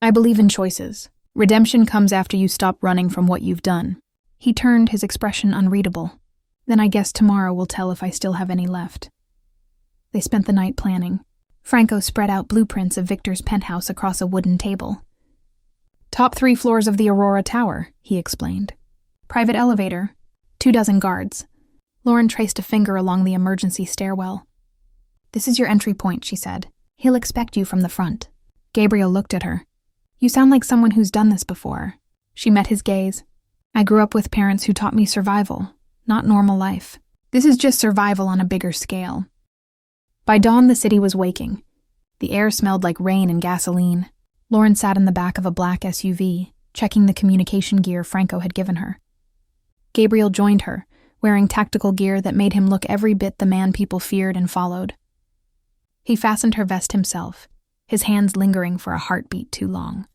I believe in choices. Redemption comes after you stop running from what you've done. He turned, his expression unreadable. Then I guess tomorrow will tell if I still have any left. They spent the night planning. Franco spread out blueprints of Victor's penthouse across a wooden table. Top 3 floors of the Aurora Tower, he explained. Private elevator, 24 guards. Lauren traced a finger along the emergency stairwell. This is your entry point, she said. He'll expect you from the front. Gabriel looked at her. You sound like someone who's done this before. She met his gaze. I grew up with parents who taught me survival, not normal life. This is just survival on a bigger scale. By dawn, the city was waking. The air smelled like rain and gasoline. Lauren sat in the back of a black SUV, checking the communication gear Franco had given her. Gabriel joined her, wearing tactical gear that made him look every bit the man people feared and followed. He fastened her vest himself, his hands lingering for a heartbeat too long.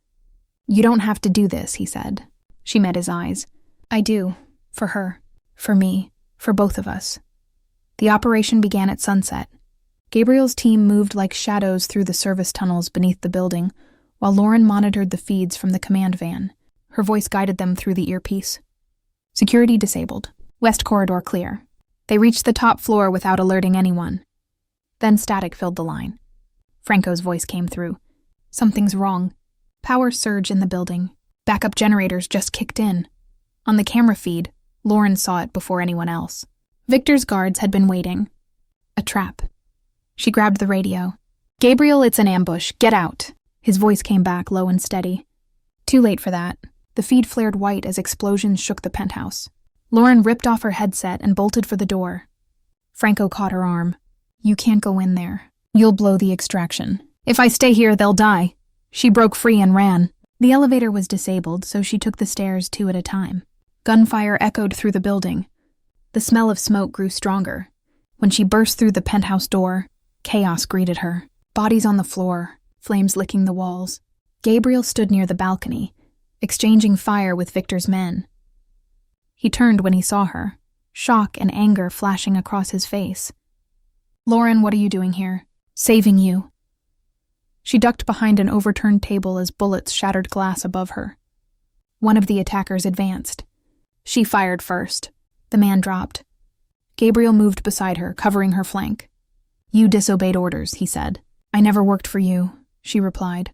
You don't have to do this, he said. She met his eyes. I do. For her. For me. For both of us. The operation began at sunset. Gabriel's team moved like shadows through the service tunnels beneath the building, while Lauren monitored the feeds from the command van. Her voice guided them through the earpiece. Security disabled. West corridor clear. They reached the top floor without alerting anyone. Then static filled the line. Franco's voice came through. Something's wrong. Power surge in the building. Backup generators just kicked in. On the camera feed, Lauren saw it before anyone else. Victor's guards had been waiting. A trap. She grabbed the radio. Gabriel, it's an ambush. Get out. His voice came back low and steady. Too late for that. The feed flared white as explosions shook the penthouse. Lauren ripped off her headset and bolted for the door. Franco caught her arm. You can't go in there. You'll blow the extraction. If I stay here, they'll die. She broke free and ran. The elevator was disabled, so she took the stairs 2 at a time. Gunfire echoed through the building. The smell of smoke grew stronger. When she burst through the penthouse door, chaos greeted her. Bodies on the floor, flames licking the walls. Gabriel stood near the balcony, exchanging fire with Victor's men. He turned when he saw her, shock and anger flashing across his face. Lauren, what are you doing here? Saving you. She ducked behind an overturned table as bullets shattered glass above her. One of the attackers advanced. She fired first. The man dropped. Gabriel moved beside her, covering her flank. You disobeyed orders, he said. I never worked for you, she replied.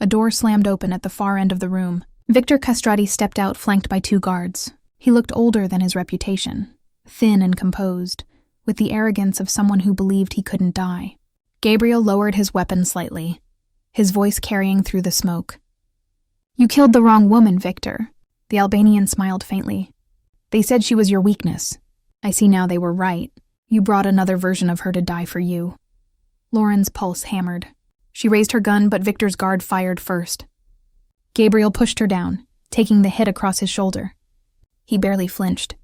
A door slammed open at the far end of the room. Victor Castrati stepped out, flanked by 2 guards. He looked older than his reputation, thin and composed, with the arrogance of someone who believed he couldn't die. Gabriel lowered his weapon slightly, his voice carrying through the smoke. You killed the wrong woman, Victor. The Albanian smiled faintly. They said she was your weakness. I see now they were right. You brought another version of her to die for you. Lauren's pulse hammered. She raised her gun, but Victor's guard fired first. Gabriel pushed her down, taking the hit across his shoulder. He barely flinched.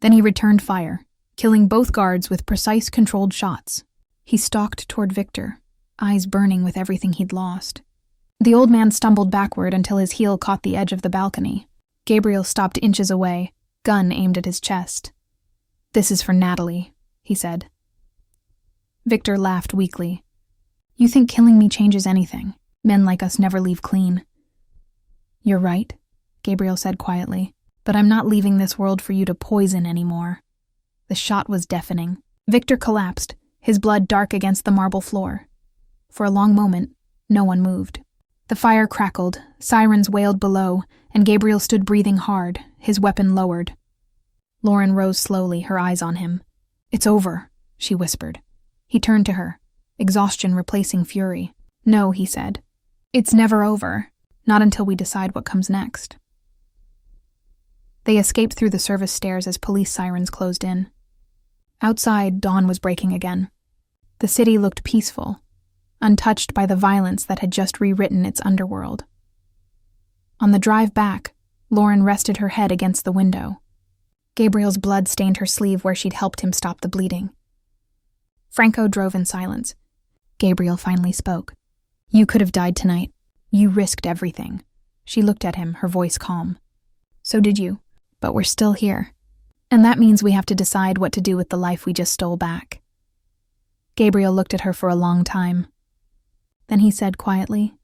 Then he returned fire, killing both guards with precise, controlled shots. He stalked toward Victor, eyes burning with everything he'd lost. The old man stumbled backward until his heel caught the edge of the balcony. Gabriel stopped inches away, gun aimed at his chest. This is for Natalie, he said. Victor laughed weakly. You think killing me changes anything? Men like us never leave clean. You're right, Gabriel said quietly, but I'm not leaving this world for you to poison anymore. The shot was deafening. Victor collapsed, his blood dark against the marble floor. For a long moment, no one moved. The fire crackled, sirens wailed below, and Gabriel stood breathing hard, his weapon lowered. Lauren rose slowly, her eyes on him. It's over, she whispered. He turned to her, exhaustion replacing fury. No, he said. It's never over, not until we decide what comes next. They escaped through the service stairs as police sirens closed in. Outside, dawn was breaking again. The city looked peaceful, untouched by the violence that had just rewritten its underworld. On the drive back, Lauren rested her head against the window. Gabriel's blood stained her sleeve where she'd helped him stop the bleeding. Franco drove in silence. Gabriel finally spoke. You could have died tonight. You risked everything. She looked at him, her voice calm. So did you, but we're still here. And that means we have to decide what to do with the life we just stole back. Gabriel looked at her for a long time. Then he said quietly,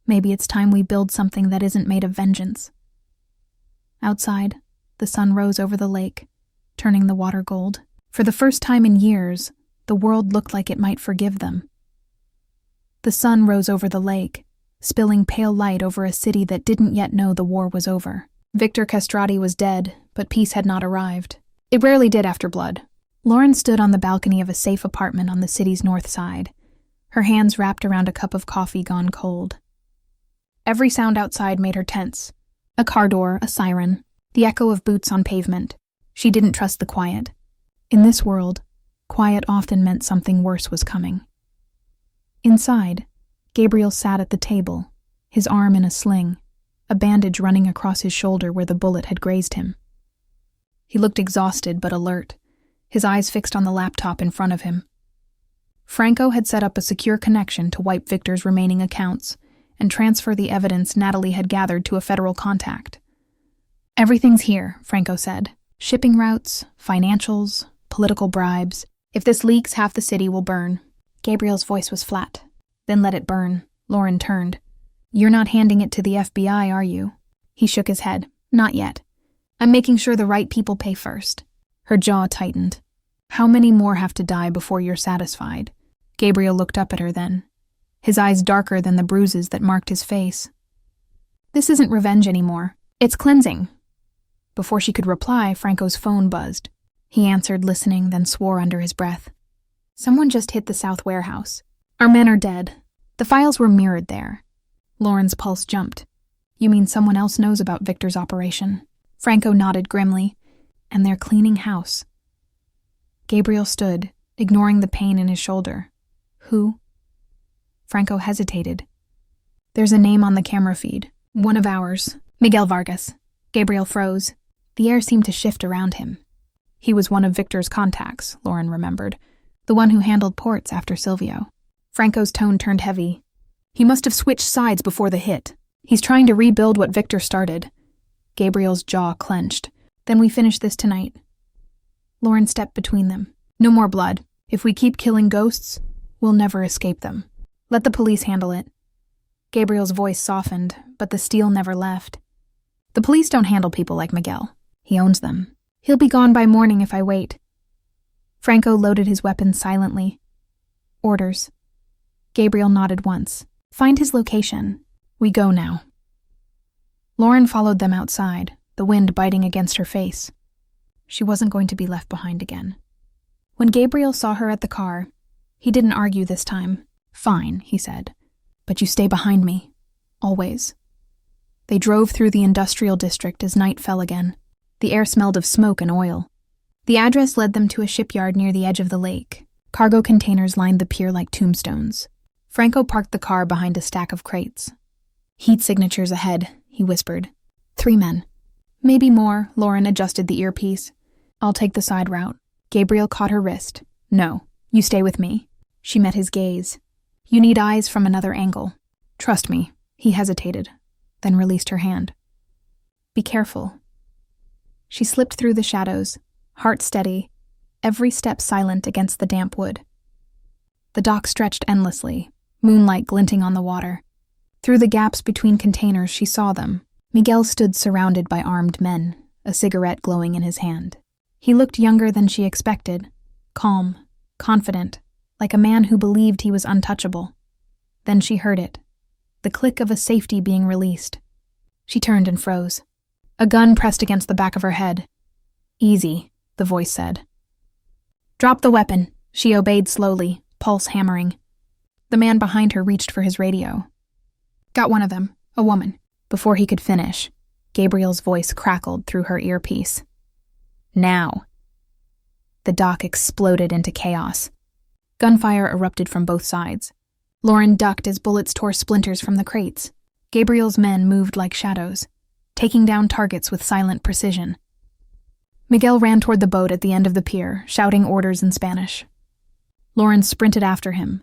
maybe it's time we build something that isn't made of vengeance. Outside, the sun rose over the lake, turning the water gold. For the first time in years, the world looked like it might forgive them. The sun rose over the lake, spilling pale light over a city that didn't yet know the war was over. Victor Castrati was dead, but peace had not arrived. It rarely did after blood. Lauren stood on the balcony of a safe apartment on the city's north side, her hands wrapped around a cup of coffee gone cold. Every sound outside made her tense. A car door, a siren, the echo of boots on pavement. She didn't trust the quiet. In this world, quiet often meant something worse was coming. Inside, Gabriel sat at the table, his arm in a sling, a bandage running across his shoulder where the bullet had grazed him. He looked exhausted but alert, his eyes fixed on the laptop in front of him. Franco had set up a secure connection to wipe Victor's remaining accounts and transfer the evidence Natalie had gathered to a federal contact. "Everything's here," Franco said. "Shipping routes, financials, political bribes. If this leaks, half the city will burn." Gabriel's voice was flat. "Then let it burn." Lauren turned. "You're not handing it to the FBI, are you?" He shook his head. "Not yet. I'm making sure the right people pay first." Her jaw tightened. "How many more have to die before you're satisfied?" Gabriel looked up at her then, his eyes darker than the bruises that marked his face. "This isn't revenge anymore. It's cleansing." Before she could reply, Franco's phone buzzed. He answered, listening, then swore under his breath. "Someone just hit the South Warehouse. Our men are dead. The files were mirrored there." Lauren's pulse jumped. "You mean someone else knows about Victor's operation?" Franco nodded grimly. "And they're cleaning house." Gabriel stood, ignoring the pain in his shoulder. "Who?" Franco hesitated. "There's a name on the camera feed. One of ours. Miguel Vargas." Gabriel froze. The air seemed to shift around him. He was one of Victor's contacts, Lauren remembered. The one who handled ports after Silvio. Franco's tone turned heavy. "He must have switched sides before the hit. He's trying to rebuild what Victor started." Gabriel's jaw clenched. "Then we finish this tonight." Lauren stepped between them. "No more blood. If we keep killing ghosts, we'll never escape them. Let the police handle it." Gabriel's voice softened, but the steel never left. "The police don't handle people like Miguel. He owns them. He'll be gone by morning if I wait." Franco loaded his weapon silently. "Orders." Gabriel nodded once. "Find his location. We go now." Lauren followed them outside, the wind biting against her face. She wasn't going to be left behind again. When Gabriel saw her at the car, he didn't argue this time. "Fine," he said. "But you stay behind me. Always." They drove through the industrial district as night fell again. The air smelled of smoke and oil. The address led them to a shipyard near the edge of the lake. Cargo containers lined the pier like tombstones. Franco parked the car behind a stack of crates. "Heat signatures ahead," he whispered. 3 men. "Maybe more," Lauren adjusted the earpiece. "I'll take the side route." Gabriel caught her wrist. "No, you stay with me." She met his gaze. "You need eyes from another angle." "Trust me." He hesitated, then released her hand. "Be careful." She slipped through the shadows, heart steady, every step silent against the damp wood. The dock stretched endlessly, moonlight glinting on the water. Through the gaps between containers she saw them. Miguel stood surrounded by armed men, a cigarette glowing in his hand. He looked younger than she expected, calm, confident, like a man who believed he was untouchable. Then she heard it, the click of a safety being released. She turned and froze. A gun pressed against the back of her head. "Easy," the voice said. "Drop the weapon." She obeyed slowly, pulse hammering. The man behind her reached for his radio. "Got one of them, a woman." Before he could finish, Gabriel's voice crackled through her earpiece. "Now." The dock exploded into chaos. Gunfire erupted from both sides. Lauren ducked as bullets tore splinters from the crates. Gabriel's men moved like shadows, taking down targets with silent precision. Miguel ran toward the boat at the end of the pier, shouting orders in Spanish. Lauren sprinted after him,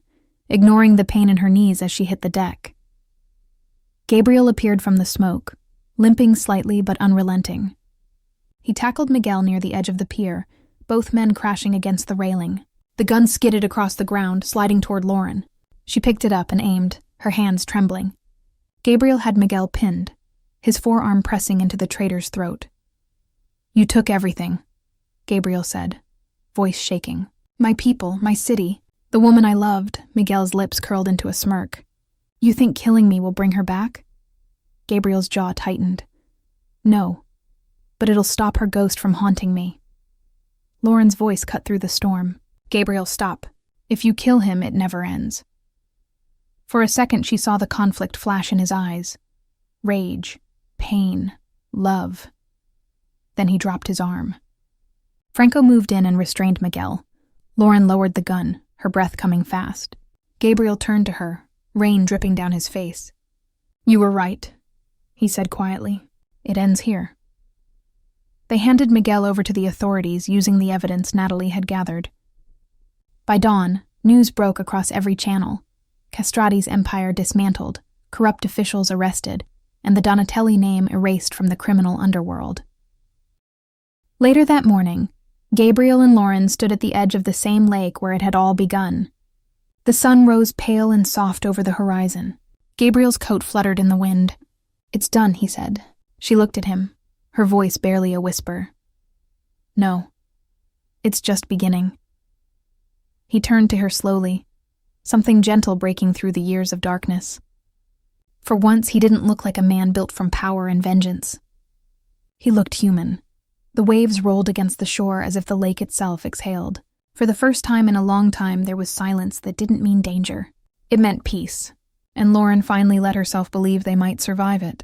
ignoring the pain in her knees as she hit the deck. Gabriel appeared from the smoke, limping slightly but unrelenting. He tackled Miguel near the edge of the pier, both men crashing against the railing. The gun skidded across the ground, sliding toward Lauren. She picked it up and aimed, her hands trembling. Gabriel had Miguel pinned, his forearm pressing into the traitor's throat. "You took everything," Gabriel said, voice shaking. "My people, my city, the woman I loved." Miguel's lips curled into a smirk. "You think killing me will bring her back?" Gabriel's jaw tightened. "No, but it'll stop her ghost from haunting me." Lauren's voice cut through the storm. "Gabriel, stop. If you kill him, it never ends." For a second she saw the conflict flash in his eyes, Rage, pain, love. Then he dropped his arm. Franco moved in and restrained Miguel. Lauren lowered the gun, her breath coming fast. Gabriel turned to her, rain dripping down his face. "You were right," he said quietly. "It ends here." They handed Miguel over to the authorities using the evidence Natalie had gathered. By dawn, news broke across every channel. Castrati's empire dismantled, corrupt officials arrested, and the Donatelli name erased from the criminal underworld. Later that morning, Gabriel and Lauren stood at the edge of the same lake where it had all begun. The sun rose pale and soft over the horizon. Gabriel's coat fluttered in the wind. "It's done," he said. She looked at him, her voice barely a whisper. "No, it's just beginning." He turned to her slowly, something gentle breaking through the years of darkness. For once, he didn't look like a man built from power and vengeance. He looked human. The waves rolled against the shore as if the lake itself exhaled. For the first time in a long time, there was silence that didn't mean danger. It meant peace, and Lauren finally let herself believe they might survive it.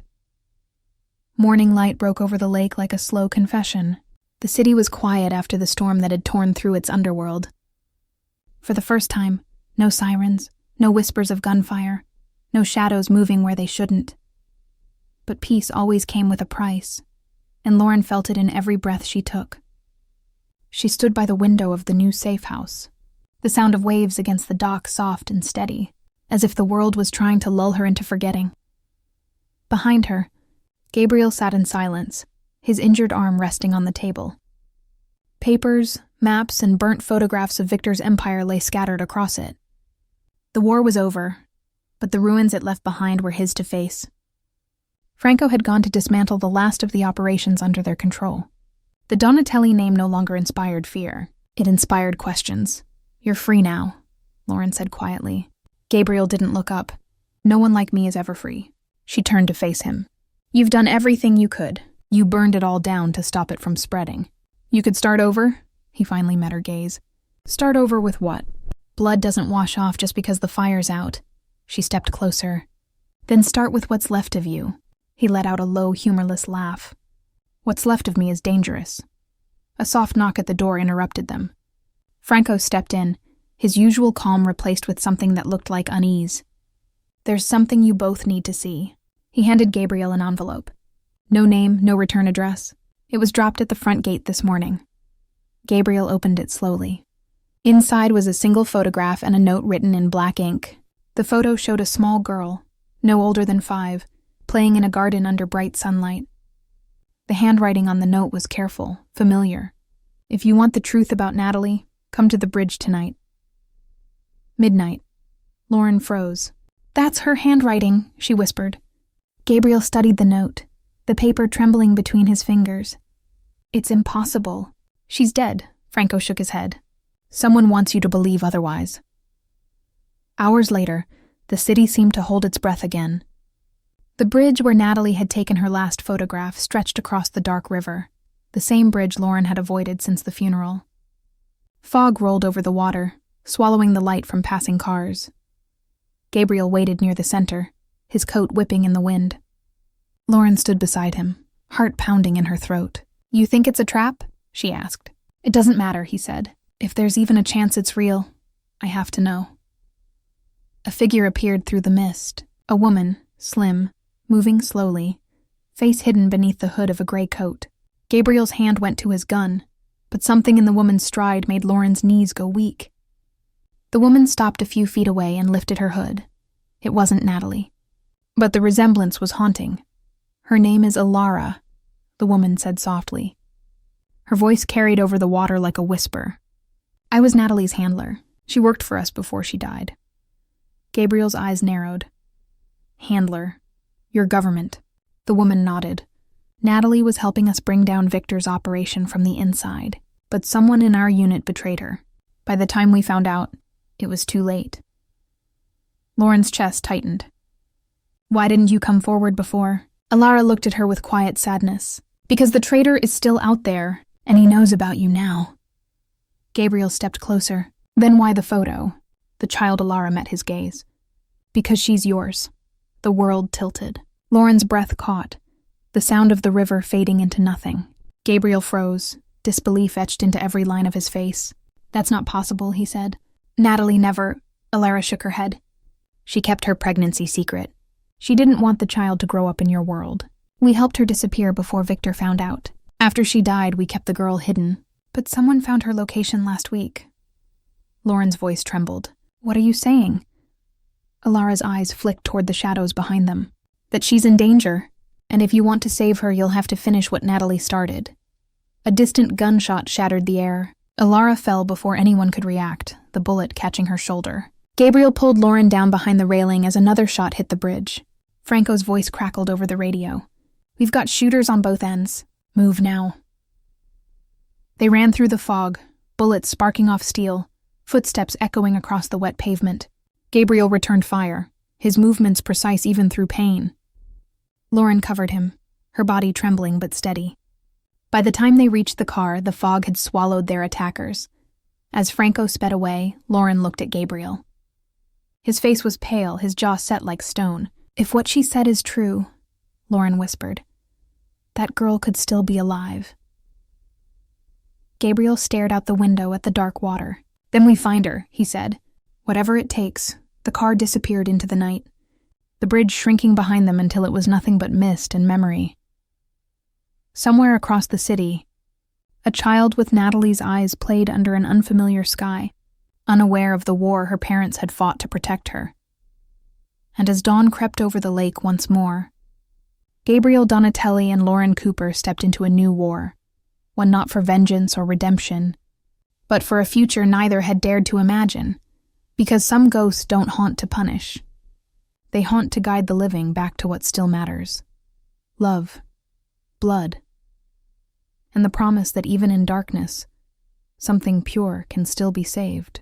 Morning light broke over the lake like a slow confession. The city was quiet after the storm that had torn through its underworld. For the first time, no sirens, no whispers of gunfire, no shadows moving where they shouldn't. But peace always came with a price, and Lauren felt it in every breath she took. She stood by the window of the new safe house, the sound of waves against the dock soft and steady, as if the world was trying to lull her into forgetting. Behind her, Gabriel sat in silence, his injured arm resting on the table. Papers, maps, and burnt photographs of Victor's empire lay scattered across it. The war was over, but the ruins it left behind were his to face. Franco had gone to dismantle the last of the operations under their control. The Donatelli name no longer inspired fear. It inspired questions. "You're free now," Lauren said quietly. Gabriel didn't look up. "No one like me is ever free." She turned to face him. "You've done everything you could. You burned it all down to stop it from spreading. You could start over?" He finally met her gaze. "Start over with what? Blood doesn't wash off just because the fire's out." She stepped closer. "Then start with what's left of you." He let out a low, humorless laugh. "What's left of me is dangerous." A soft knock at the door interrupted them. Franco stepped in, his usual calm replaced with something that looked like unease. "There's something you both need to see." He handed Gabriel an envelope. No name, no return address. It was dropped at the front gate this morning. Gabriel opened it slowly. Inside was a single photograph and a note written in black ink. The photo showed a small girl, no older than 5, playing in a garden under bright sunlight. The handwriting on the note was careful, familiar. "If you want the truth about Natalie, come to the bridge tonight." Midnight. Lauren froze. "That's her handwriting," she whispered. Gabriel studied the note, the paper trembling between his fingers. "It's impossible. She's dead," Franco shook his head. "Someone wants you to believe otherwise." Hours later, the city seemed to hold its breath again. The bridge where Natalie had taken her last photograph stretched across the dark river, the same bridge Lauren had avoided since the funeral. Fog rolled over the water, swallowing the light from passing cars. Gabriel waited near the center, his coat whipping in the wind. Lauren stood beside him, heart pounding in her throat. "You think it's a trap?" she asked. "It doesn't matter," he said. "If there's even a chance it's real, I have to know." A figure appeared through the mist, a woman, slim, moving slowly, face hidden beneath the hood of a gray coat. Gabriel's hand went to his gun, but something in the woman's stride made Lauren's knees go weak. The woman stopped a few feet away and lifted her hood. It wasn't Natalie. But the resemblance was haunting. "Her name is Alara," the woman said softly. Her voice carried over the water like a whisper. "I was Natalie's handler. She worked for us before she died." Gabriel's eyes narrowed. "Handler. Your government." The woman nodded. "Natalie was helping us bring down Victor's operation from the inside, but someone in our unit betrayed her. By the time we found out, it was too late." Lauren's chest tightened. "Why didn't you come forward before?" Alara looked at her with quiet sadness. "Because the traitor is still out there, and he knows about you now." Gabriel stepped closer. "Then why the photo?" The child Alara met his gaze. "Because she's yours." The world tilted. Lauren's breath caught, the sound of the river fading into nothing. Gabriel froze, disbelief etched into every line of his face. "That's not possible," he said. "Natalie never—" Alara shook her head. "She kept her pregnancy secret. She didn't want the child to grow up in your world. We helped her disappear before Victor found out. After she died, we kept the girl hidden. But someone found her location last week." Lauren's voice trembled. "What are you saying?" Alara's eyes flicked toward the shadows behind them. "That she's in danger, and if you want to save her, you'll have to finish what Natalie started." A distant gunshot shattered the air. Alara fell before anyone could react, the bullet catching her shoulder. Gabriel pulled Lauren down behind the railing as another shot hit the bridge. Franco's voice crackled over the radio. "We've got shooters on both ends. Move now." They ran through the fog, bullets sparking off steel, footsteps echoing across the wet pavement. Gabriel returned fire, his movements precise even through pain. Lauren covered him, her body trembling but steady. By the time they reached the car, the fog had swallowed their attackers. As Franco sped away, Lauren looked at Gabriel. His face was pale, his jaw set like stone. "If what she said is true," Lauren whispered, "that girl could still be alive." Gabriel stared out the window at the dark water. "Then we find her," he said. "Whatever it takes." The car disappeared into the night, the bridge shrinking behind them until it was nothing but mist and memory. Somewhere across the city, a child with Natalie's eyes played under an unfamiliar sky, unaware of the war her parents had fought to protect her. And as dawn crept over the lake once more, Gabriel Donatelli and Lauren Cooper stepped into a new war, one not for vengeance or redemption, but for a future neither had dared to imagine, because some ghosts don't haunt to punish. They haunt to guide the living back to what still matters. Love, blood, and the promise that even in darkness, something pure can still be saved.